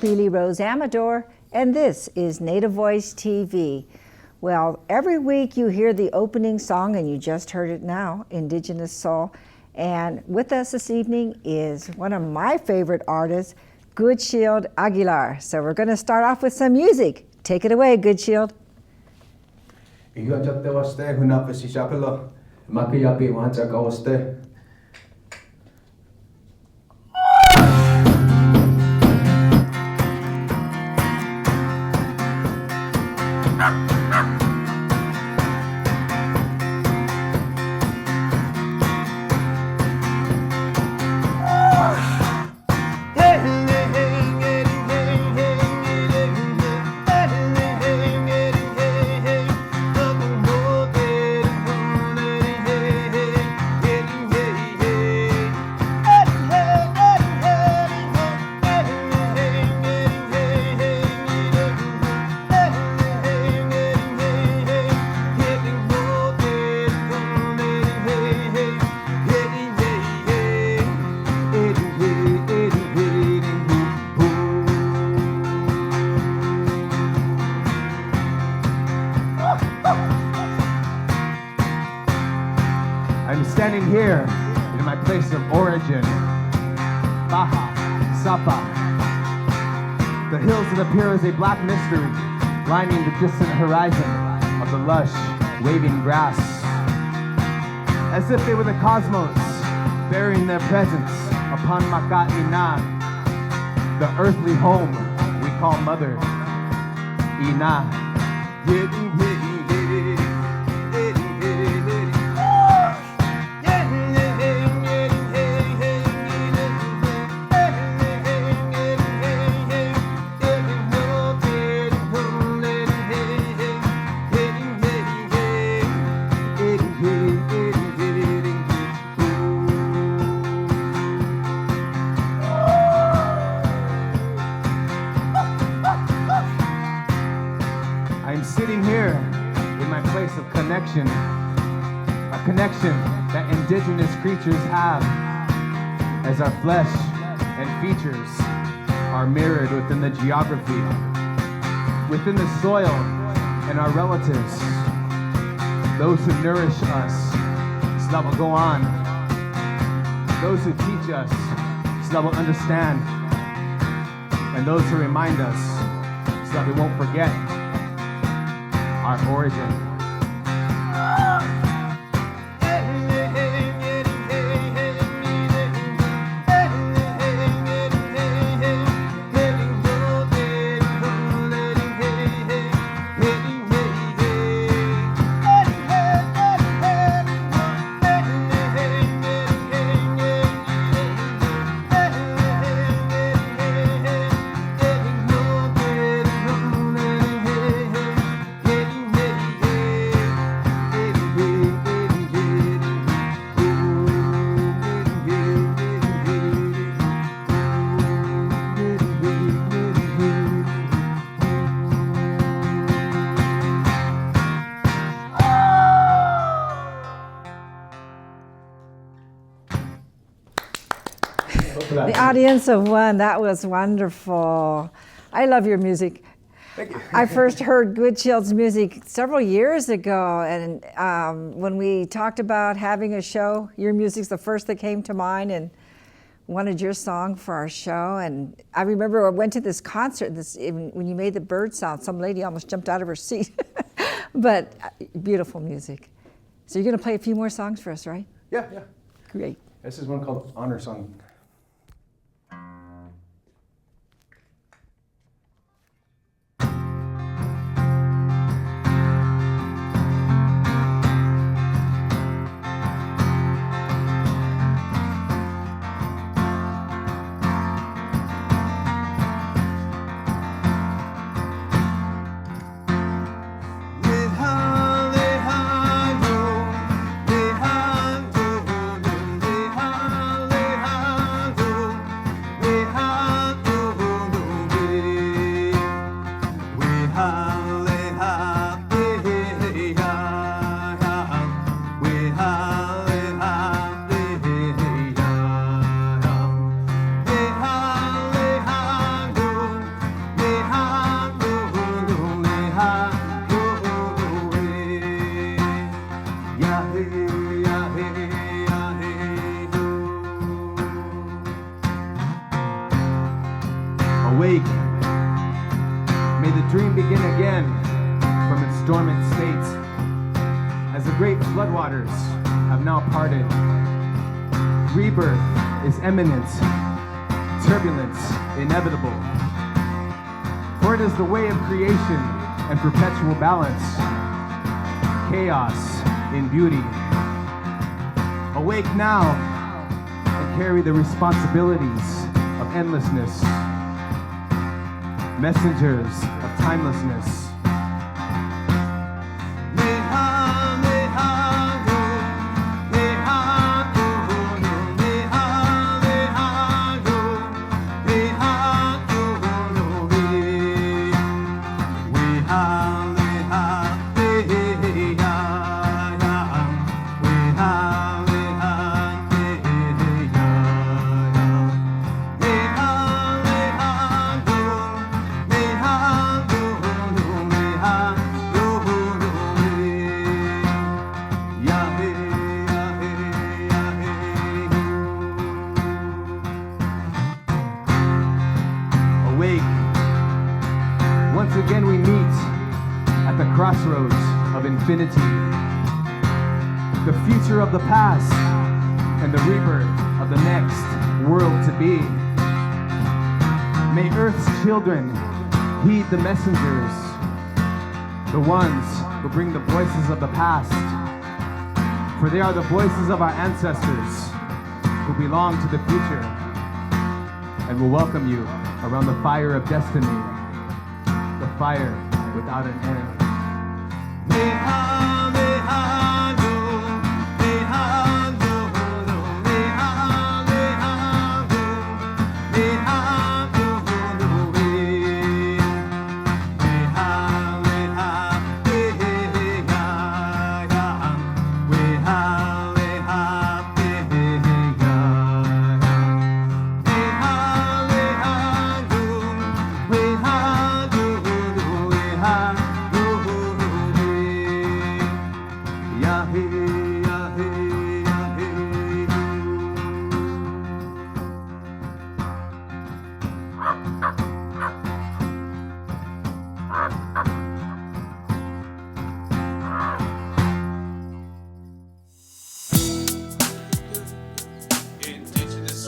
Cihuapilli Rose Amador, and this is Native Voice TV. Well, every week you hear the opening song, and you just heard it now, Indigenous Soul. And with us this evening is one of my favorite artists, Good Shield Aguilar. So we're going to start off with some music. Take it away, Good Shield. I'm standing here in my place of origin, Baja, Sapa. The hills that appear as a black mystery, lining the distant horizon of the lush, waving grass. As if they were the cosmos, bearing their presence upon Maka'ina, the earthly home we call Mother Ina. I'm sitting here in my place of connection, a connection that indigenous creatures have, as our flesh and features are mirrored within the geography, within the soil and our relatives, those who nourish us so that we'll go on, those who teach us so that we'll understand, and those who remind us so that we won't forget our origin. The audience of one, that was wonderful. I love your music. Thank you. I first heard Good Shield's music several years ago, and when we talked about having a show, your music's the first that came to mind, and wanted your song for our show. And I remember I went to this concert, when you made the bird sound, some lady almost jumped out of her seat. But beautiful music. So you're going to play a few more songs for us, right? Yeah. Great. This is one called Honor Song. awake. May the dream begin again from its dormant state, as the great floodwaters have now parted. Rebirth is imminent, turbulence inevitable. For it is the way of creation and perpetual balance, chaos in beauty. Awake now and carry the responsibilities of endlessness, messengers of timelessness. Once again we meet at the crossroads of infinity, the future of the past and the rebirth of the next world to be. May Earth's children heed the messengers, the ones who bring the voices of the past, for they are the voices of our ancestors who belong to the future and will welcome you around the fire of destiny, the fire without an end. Indigenous.